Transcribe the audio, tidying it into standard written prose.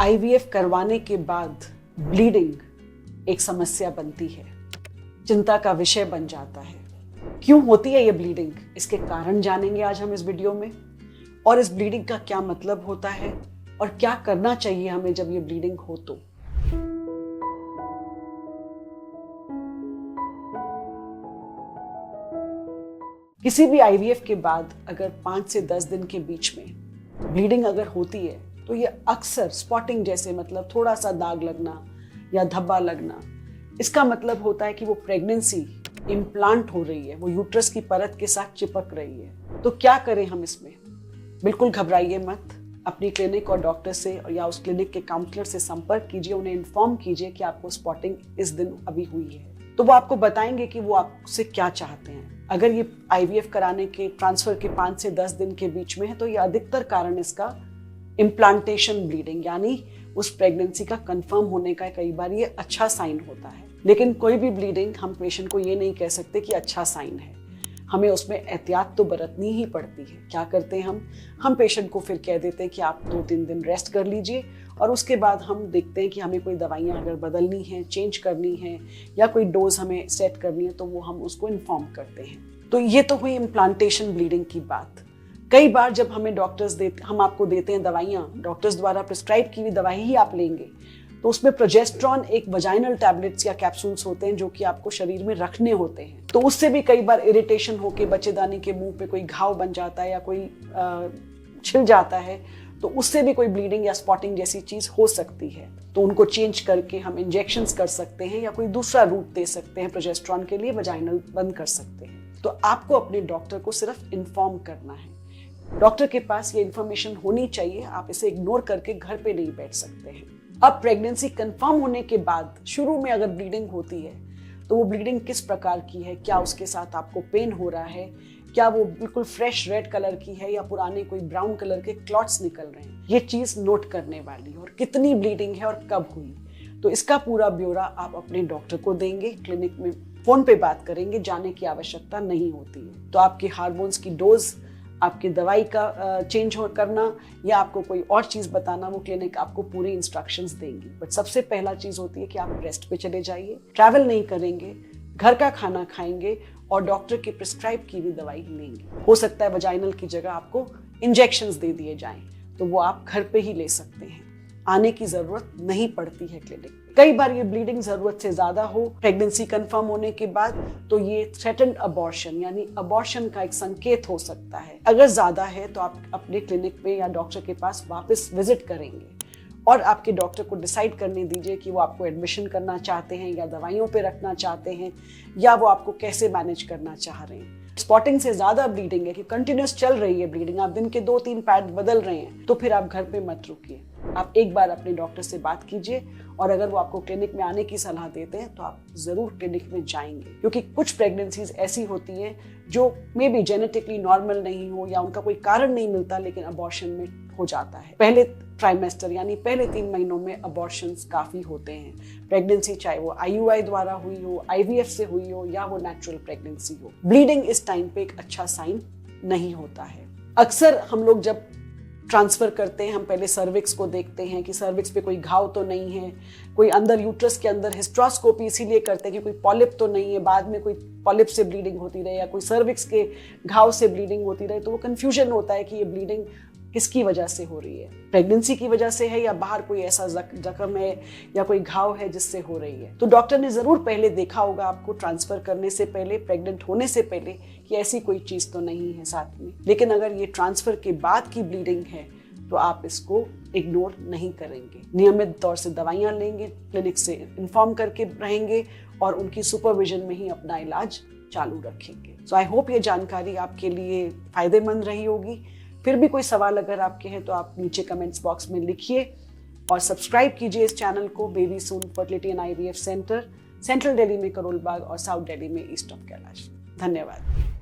IVF करवाने के बाद ब्लीडिंग एक समस्या बनती है, चिंता का विषय बन जाता है। क्यों होती है ये ब्लीडिंग, इसके कारण जानेंगे आज हम इस वीडियो में। और इस ब्लीडिंग का क्या मतलब होता है और क्या करना चाहिए हमें जब ये ब्लीडिंग हो तो। किसी भी आईवीएफ के बाद अगर 5 से 10 दिन के बीच में ब्लीडिंग अगर होती है तो ये अक्सर स्पॉटिंग जैसे, मतलब थोड़ा सा दाग लगना या धब्बा लगना, इसका मतलब होता है कि वो प्रेगनेंसी इम्प्लांट हो रही है, वो यूट्रस की परत के साथ चिपक रही है। तो क्या करें हम इसमें? बिल्कुल घबराइए मत, अपनी क्लिनिक और डॉक्टर से या उस क्लिनिक के काउंसलर से संपर्क कीजिए, उन्हें इन्फॉर्म कीजिए कि आपको स्पॉटिंग इस दिन अभी हुई है। तो वो आपको बताएंगे कि वो आपसे क्या चाहते हैं। अगर ये आईवीएफ कराने के ट्रांसफर के 5 से 10 दिन के बीच में है तो ये अधिकतर कारण इसका इम्प्लांटेशन ब्लीडिंग यानी उस प्रेगनेंसी का कंफर्म होने का कई बार ये अच्छा साइन होता है। लेकिन कोई भी ब्लीडिंग हम पेशेंट को ये नहीं कह सकते कि अच्छा साइन है, हमें उसमें एहतियात तो बरतनी ही पड़ती है। क्या करते हैं हम पेशेंट को फिर कह देते हैं कि आप 2-3 दिन रेस्ट कर लीजिए और उसके बाद हम देखते हैं कि हमें कोई दवाइयाँ अगर बदलनी है, चेंज करनी है या कोई डोज हमें सेट करनी है तो वो हम उसको इन्फॉर्म करते हैं। तो ये तो हुई इम्प्लांटेशन ब्लीडिंग की बात। कई बार जब हमें हम आपको देते हैं दवाइयाँ, डॉक्टर्स द्वारा प्रिस्क्राइब की हुई दवाई ही आप लेंगे, तो उसमें प्रोजेस्टेरॉन एक वजाइनल टैबलेट्स या कैप्सूल्स होते हैं जो कि आपको शरीर में रखने होते हैं। तो उससे भी कई बार इरिटेशन होके बच्चेदानी के मुंह पे कोई घाव बन जाता है या कोई छिल जाता है, तो उससे भी कोई ब्लीडिंग या स्पॉटिंग जैसी चीज हो सकती है। तो उनको चेंज करके हम इंजेक्शंस कर सकते हैं या कोई दूसरा रूट दे सकते हैं प्रोजेस्टेरॉन के लिए, वजाइनल बंद कर सकते हैं। तो आपको अपने डॉक्टर को सिर्फ इन्फॉर्म करना है, डॉक्टर के पास ये इन्फॉर्मेशन होनी चाहिए। आप इसे इग्नोर करके घर पे नहीं बैठ सकते हैं। अब प्रेगनेंसी कंफर्म होने के बाद शुरू में अगर ब्लीडिंग होती है तो वो ब्लीडिंग किस प्रकार की है, क्या उसके साथ आपको पेन हो रहा है, क्या वो बिल्कुल फ्रेश रेड कलर की है या पुराने कोई ब्राउन कलर के क्लॉट्स निकल रहे हैं, ये चीज नोट करने वाली है। और कितनी ब्लीडिंग है और कब हुई, तो इसका पूरा ब्यौरा आप अपने डॉक्टर को देंगे। क्लिनिक में फोन पे बात करेंगे, जाने की आवश्यकता नहीं होती है। तो आपके हार्मोन्स की डोज, आपकी दवाई का चेंज करना या आपको कोई और चीज़ बताना, वो क्लिनिक आपको पूरी इंस्ट्रक्शंस देंगी। बट सबसे पहला चीज़ होती है कि आप रेस्ट पे चले जाइए, ट्रैवल नहीं करेंगे, घर का खाना खाएंगे और डॉक्टर की प्रिस्क्राइब की हुई दवाई लेंगे। हो सकता है वजाइनल की जगह आपको इंजेक्शंस दे दिए जाएं, तो वो आप घर पे ही ले सकते हैं, आने की जरूरत नहीं पड़ती है क्लिनिक। कई बार ये ब्लीडिंग जरूरत से ज्यादा हो प्रेगनेंसी कंफर्म होने के बाद तो ये थ्रेटन्ड अबॉर्शन यानी अबॉर्शन का एक संकेत हो सकता है। अगर ज्यादा है तो आप अपने क्लिनिक पे या डॉक्टर के पास वापस विजिट करेंगे और आपके डॉक्टर को डिसाइड करने दीजिए कि वो आपको एडमिशन करना चाहते हैं या दवाइयों पे रखना चाहते हैं या वो आपको कैसे मैनेज करना चाह रहे हैं। स्पॉटिंग से ज्यादा ब्लीडिंग है कि कंटिन्यूस चल रही है ब्लीडिंग, आप दिन के 2-3 पैड बदल रहे हैं, तो फिर आप घर पे मत रुकिए, आप एक बार अपने डॉक्टर से बात कीजिए और अगर वो आपको क्लिनिक में आने की सलाह देते हैं तो आप जरूर क्लिनिक में जाएंगे। क्योंकि कुछ प्रेगनेंसीज ऐसी होती हैं जो मे बी जेनेटिकली नॉर्मल नहीं हो या उनका कोई कारण नहीं मिलता लेकिन अबॉर्शन में हो जाता है। पहले ट्राइमेस्टर यानी पहले 3 महीनों में अबॉर्शंस काफी होते हैं। प्रेगनेंसी चाहे वो आईयूआई द्वारा हुई हो, आईवीएफ से हुई हो या वो नेचुरल प्रेगनेंसी हो, ब्लीडिंग इस टाइम पे एक अच्छा साइन नहीं होता है। अक्सर हम लोग जब ट्रांसफर करते हैं हम पहले सर्विक्स को देखते हैं कि सर्विक्स पे कोई घाव तो नहीं है, कोई अंदर यूट्रस के अंदर हिस्ट्रोस्कोपी इसीलिए करते हैं कि कोई पॉलिप तो नहीं है, बाद में कोई पॉलिप से ब्लीडिंग होती रहे या कोई सर्विक्स के घाव से ब्लीडिंग होती रहे, तो वो कंफ्यूजन होता है कि ये ब्लीडिंग किसकी वजह से हो रही है, प्रेगनेंसी की वजह से है या बाहर कोई ऐसा जख्म है या कोई घाव है जिससे हो रही है। तो डॉक्टर ने जरूर पहले देखा होगा आपको ट्रांसफर करने से पहले, प्रेग्नेंट होने से पहले, कि ऐसी कोई चीज तो नहीं है साथ में। लेकिन अगर ये ट्रांसफर के बाद की ब्लीडिंग है तो आप इसको इग्नोर नहीं करेंगे, नियमित तौर से दवाइयाँ लेंगे, क्लिनिक से इन्फॉर्म करके रहेंगे और उनकी सुपरविजन में ही अपना इलाज चालू रखेंगे। सो आई होप ये जानकारी आपके लिए फायदेमंद रही होगी। फिर भी कोई सवाल अगर आपके हैं तो आप नीचे कमेंट्स बॉक्स में लिखिए और सब्सक्राइब कीजिए इस चैनल को। Baby soon fertility and IVF centre, central Delhi में करोल बाग और साउथ दिल्ली में ईस्ट ऑफ कैलाश। धन्यवाद।